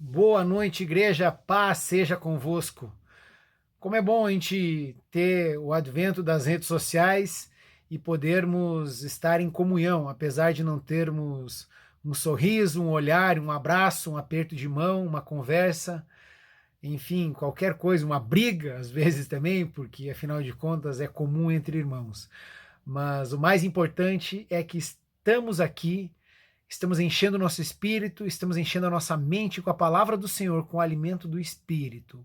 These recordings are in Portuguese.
Boa noite, igreja, paz seja convosco. Como é bom a gente ter o advento das redes sociais e podermos estar em comunhão, apesar de não termos um sorriso, um olhar, um abraço, um aperto de mão, uma conversa, enfim, qualquer coisa, uma briga às vezes também, porque afinal de contas é comum entre irmãos. Mas o mais importante é que estamos aqui. Estamos enchendo o nosso espírito, estamos enchendo a nossa mente com a palavra do Senhor, com o alimento do espírito.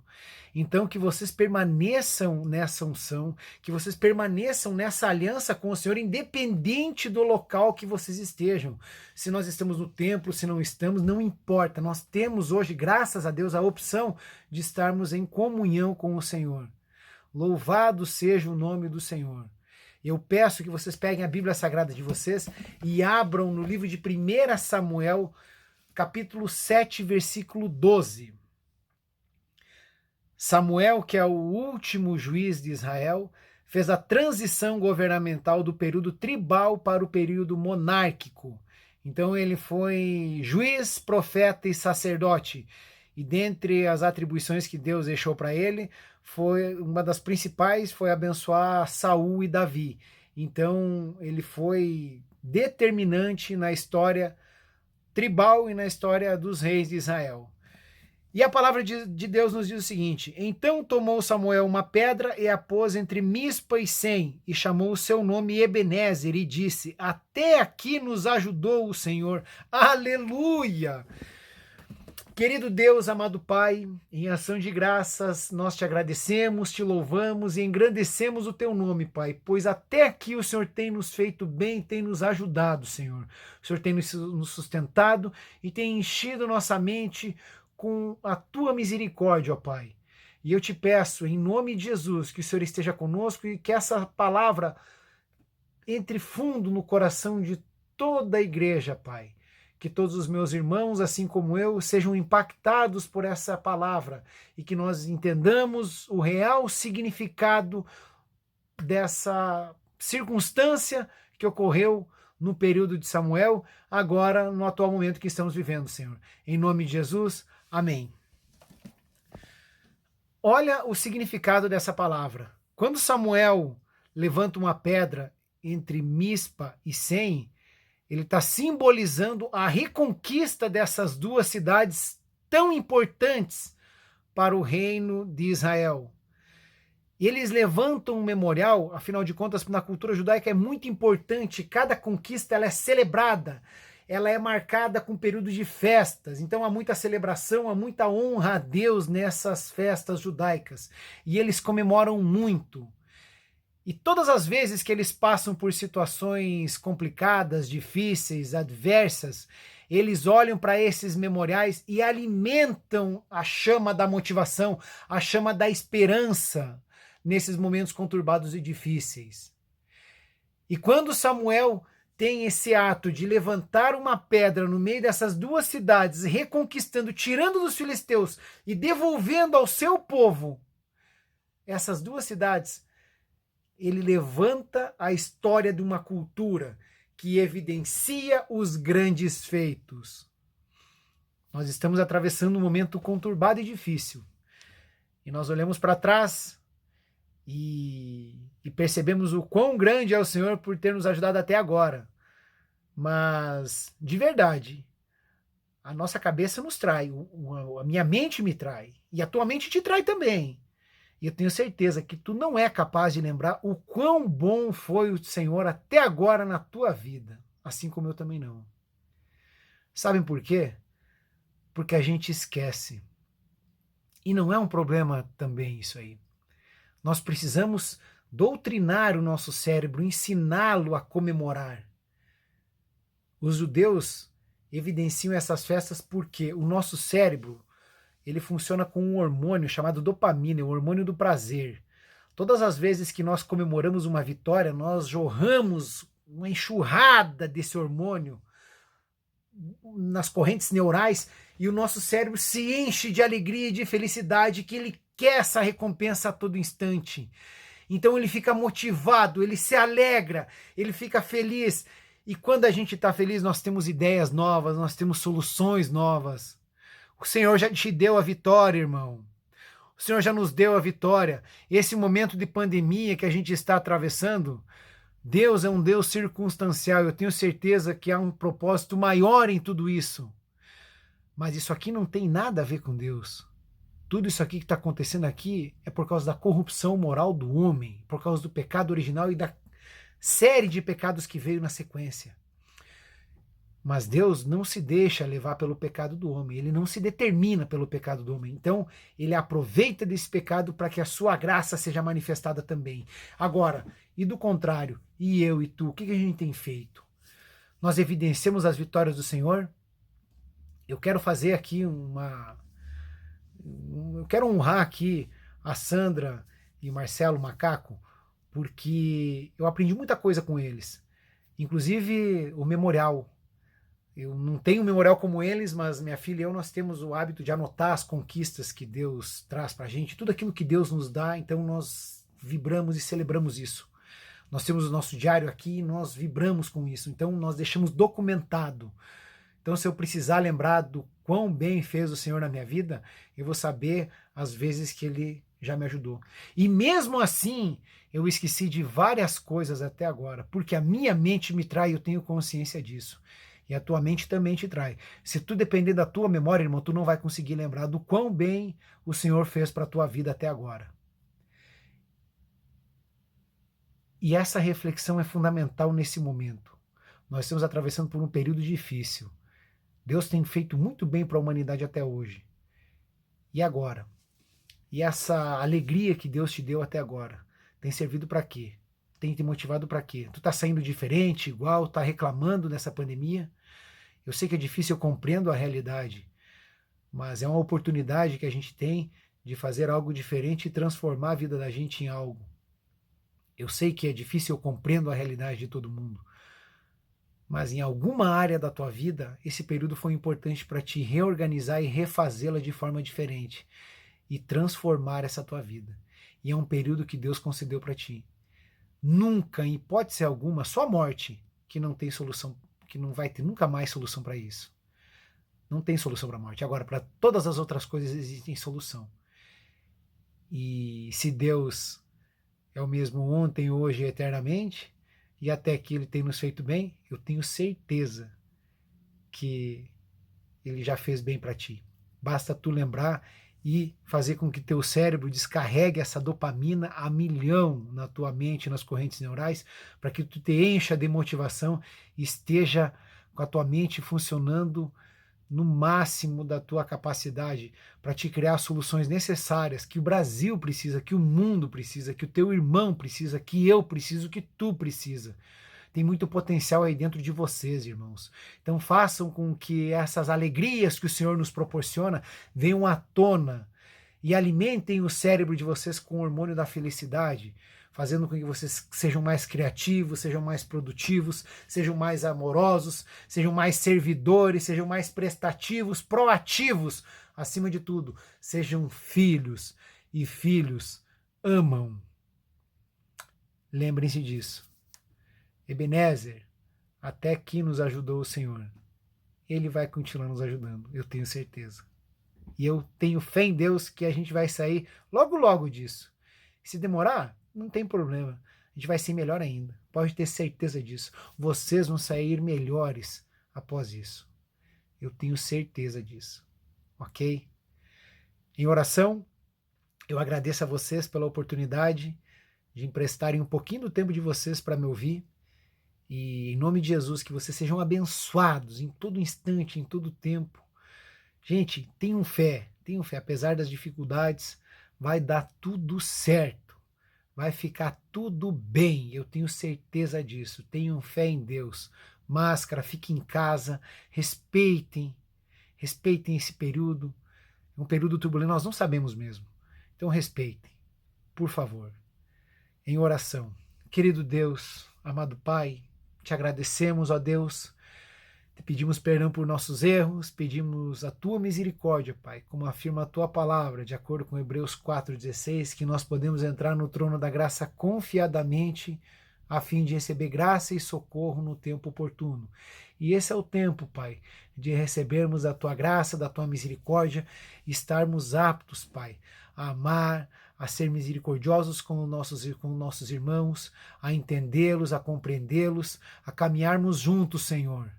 Então, que vocês permaneçam nessa unção, que vocês permaneçam nessa aliança com o Senhor, independente do local que vocês estejam. Se nós estamos no templo, se não estamos, não importa. Nós temos hoje, graças a Deus, a opção de estarmos em comunhão com o Senhor. Louvado seja o nome do Senhor. Eu peço que vocês peguem a Bíblia Sagrada de vocês e abram no livro de 1 Samuel, capítulo 7, versículo 12. Samuel, que é o último juiz de Israel, fez a transição governamental do período tribal para o período monárquico. Então ele foi juiz, profeta e sacerdote. E dentre as atribuições que Deus deixou para ele, foi uma das principais foi abençoar Saul e Davi. Então ele foi determinante na história tribal e na história dos reis de Israel. E a palavra de Deus nos diz o seguinte: então tomou Samuel uma pedra e a pôs entre Mispa e Sem, e chamou o seu nome Ebenezer, e disse: até aqui nos ajudou o Senhor. Aleluia! Querido Deus, amado Pai, em ação de graças, nós te agradecemos, te louvamos e engrandecemos o teu nome, Pai, pois até aqui o Senhor tem nos feito bem, tem nos ajudado, Senhor. O Senhor tem nos sustentado e tem enchido nossa mente com a tua misericórdia, ó Pai. E eu te peço, em nome de Jesus, que o Senhor esteja conosco e que essa palavra entre fundo no coração de toda a igreja, Pai. Que todos os meus irmãos, assim como eu, sejam impactados por essa palavra e que nós entendamos o real significado dessa circunstância que ocorreu no período de Samuel, agora no atual momento que estamos vivendo, Senhor. Em nome de Jesus, amém. Olha o significado dessa palavra. Quando Samuel levanta uma pedra entre Mispa e Sem, ele está simbolizando a reconquista dessas duas cidades tão importantes para o reino de Israel. E eles levantam um memorial, afinal de contas, na cultura judaica é muito importante, cada conquista ela é celebrada, ela é marcada com períodos de festas, então há muita celebração, há muita honra a Deus nessas festas judaicas, e eles comemoram muito. E todas as vezes que eles passam por situações complicadas, difíceis, adversas, eles olham para esses memoriais e alimentam a chama da motivação, a chama da esperança nesses momentos conturbados e difíceis. E quando Samuel tem esse ato de levantar uma pedra no meio dessas duas cidades, reconquistando, tirando dos filisteus e devolvendo ao seu povo essas duas cidades, ele levanta a história de uma cultura que evidencia os grandes feitos. Nós estamos atravessando um momento conturbado e difícil. E nós olhamos para trás e percebemos o quão grande é o Senhor por ter nos ajudado até agora. Mas, de verdade, a nossa cabeça nos trai, a minha mente me trai, e a tua mente te trai também. E eu tenho certeza que tu não é capaz de lembrar o quão bom foi o Senhor até agora na tua vida, assim como eu também não. Sabem por quê? Porque a gente esquece. E não é um problema também isso aí. Nós precisamos doutrinar o nosso cérebro, ensiná-lo a comemorar. Os judeus evidenciam essas festas porque o nosso cérebro ele funciona com um hormônio chamado dopamina, o hormônio do prazer. Todas as vezes que nós comemoramos uma vitória, nós jorramos uma enxurrada desse hormônio nas correntes neurais e o nosso cérebro se enche de alegria e de felicidade, que ele quer essa recompensa a todo instante. Então ele fica motivado, ele se alegra, ele fica feliz. E quando a gente está feliz, nós temos ideias novas, nós temos soluções novas. O Senhor já te deu a vitória, irmão. O Senhor já nos deu a vitória. Esse momento de pandemia que a gente está atravessando, Deus é um Deus circunstancial. Eu tenho certeza que há um propósito maior em tudo isso. Mas isso aqui não tem nada a ver com Deus. Tudo isso aqui que está acontecendo aqui é por causa da corrupção moral do homem, por causa do pecado original e da série de pecados que veio na sequência. Mas Deus não se deixa levar pelo pecado do homem, ele não se determina pelo pecado do homem. Então, ele aproveita desse pecado para que a sua graça seja manifestada também. Agora, e do contrário, e eu e tu, o que a gente tem feito? Nós evidenciamos as vitórias do Senhor? Eu quero fazer aqui eu quero honrar aqui a Sandra e o Marcelo Macaco, porque eu aprendi muita coisa com eles. Inclusive o memorial. Eu não tenho um memorial como eles, mas minha filha e eu, nós temos o hábito de anotar as conquistas que Deus traz pra gente, tudo aquilo que Deus nos dá, então nós vibramos e celebramos isso. Nós temos o nosso diário aqui e nós vibramos com isso, então nós deixamos documentado. Então, se eu precisar lembrar do quão bem fez o Senhor na minha vida, eu vou saber as vezes que Ele já me ajudou. E mesmo assim, eu esqueci de várias coisas até agora, porque a minha mente me trai, eu tenho consciência disso. E a tua mente também te trai. Se tu depender da tua memória, irmão, tu não vai conseguir lembrar do quão bem o Senhor fez para a tua vida até agora. E essa reflexão é fundamental nesse momento. Nós estamos atravessando por um período difícil. Deus tem feito muito bem para a humanidade até hoje. E agora? E essa alegria que Deus te deu até agora, tem servido para quê? Tem te motivado para quê? Tu tá saindo diferente, igual, tá reclamando dessa pandemia? Eu sei que é difícil, eu compreendo a realidade, mas é uma oportunidade que a gente tem de fazer algo diferente e transformar a vida da gente em algo. Eu sei que é difícil, eu compreendo a realidade de todo mundo, mas em alguma área da tua vida, esse período foi importante para te reorganizar e refazê-la de forma diferente e transformar essa tua vida. E é um período que Deus concedeu para ti. Nunca, em hipótese alguma, só a morte que não tem solução, que não vai ter nunca mais solução para isso. Não tem solução para a morte. Agora, para todas as outras coisas existem solução. E se Deus é o mesmo ontem, hoje e eternamente, e até que Ele tem nos feito bem, eu tenho certeza que Ele já fez bem para ti. Basta tu lembrar e fazer com que teu cérebro descarregue essa dopamina a milhão na tua mente, nas correntes neurais, para que tu te encha de motivação e esteja com a tua mente funcionando no máximo da tua capacidade para te criar soluções necessárias que o Brasil precisa, que o mundo precisa, que o teu irmão precisa, que eu preciso, que tu precisa. Tem muito potencial aí dentro de vocês, irmãos. Então façam com que essas alegrias que o Senhor nos proporciona venham à tona e alimentem o cérebro de vocês com o hormônio da felicidade, fazendo com que vocês sejam mais criativos, sejam mais produtivos, sejam mais amorosos, sejam mais servidores, sejam mais prestativos, proativos, acima de tudo, sejam filhos, e filhos amam. Lembrem-se disso. Ebenezer, até aqui nos ajudou o Senhor. Ele vai continuar nos ajudando, eu tenho certeza. E eu tenho fé em Deus que a gente vai sair logo, logo disso. Se demorar, não tem problema. A gente vai ser melhor ainda. Pode ter certeza disso. Vocês vão sair melhores após isso. Eu tenho certeza disso. Ok? Em oração, eu agradeço a vocês pela oportunidade de emprestarem um pouquinho do tempo de vocês para me ouvir. E em nome de Jesus, que vocês sejam abençoados em todo instante, em todo tempo. Gente, tenham fé, apesar das dificuldades, vai dar tudo certo, vai ficar tudo bem, eu tenho certeza disso, tenham fé em Deus. Máscara, fiquem em casa, respeitem esse período, é um período turbulento, nós não sabemos mesmo, então respeitem, por favor. Em oração, querido Deus, amado Pai, te agradecemos, ó Deus, te pedimos perdão por nossos erros, pedimos a tua misericórdia, Pai, como afirma a tua palavra, de acordo com Hebreus 4,16, que nós podemos entrar no trono da graça confiadamente, a fim de receber graça e socorro no tempo oportuno. E esse é o tempo, Pai, de recebermos a Tua graça, da Tua misericórdia, e estarmos aptos, Pai, a amar, a ser misericordiosos com os nossos irmãos, a entendê-los, a compreendê-los, a caminharmos juntos, Senhor.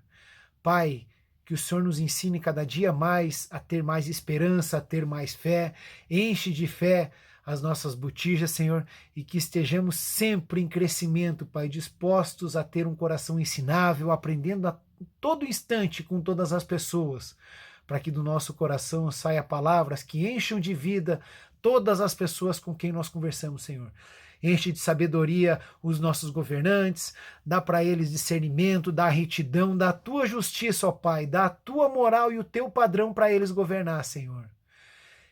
Pai, que o Senhor nos ensine cada dia mais a ter mais esperança, a ter mais fé, enche de fé as nossas botijas, Senhor, e que estejamos sempre em crescimento, Pai, dispostos a ter um coração ensinável, aprendendo a todo instante com todas as pessoas, para que do nosso coração saia palavras que encham de vida todas as pessoas com quem nós conversamos, Senhor. Enche de sabedoria os nossos governantes, dá para eles discernimento, dá retidão, dá a tua justiça, ó Pai, dá a tua moral e o teu padrão para eles governar, Senhor.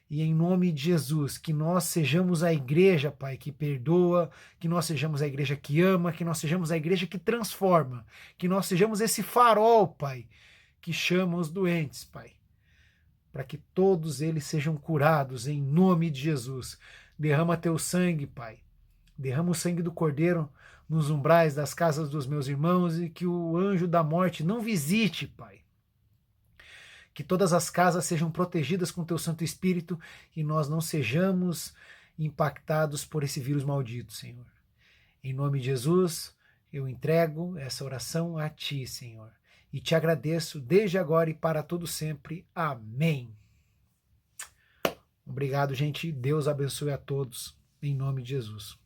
E em nome de Jesus, que nós sejamos a igreja, Pai, que perdoa, que nós sejamos a igreja que ama, que nós sejamos a igreja que transforma, que nós sejamos esse farol, Pai, que chama os doentes, Pai, para que todos eles sejam curados em nome de Jesus. Derrama teu sangue, Pai. Derrama o sangue do Cordeiro nos umbrais das casas dos meus irmãos e que o anjo da morte não visite, Pai. Que todas as casas sejam protegidas com teu Santo Espírito e nós não sejamos impactados por esse vírus maldito, Senhor. Em nome de Jesus, eu entrego essa oração a ti, Senhor. E te agradeço desde agora e para todo sempre. Amém. Obrigado, gente. Deus abençoe a todos. Em nome de Jesus.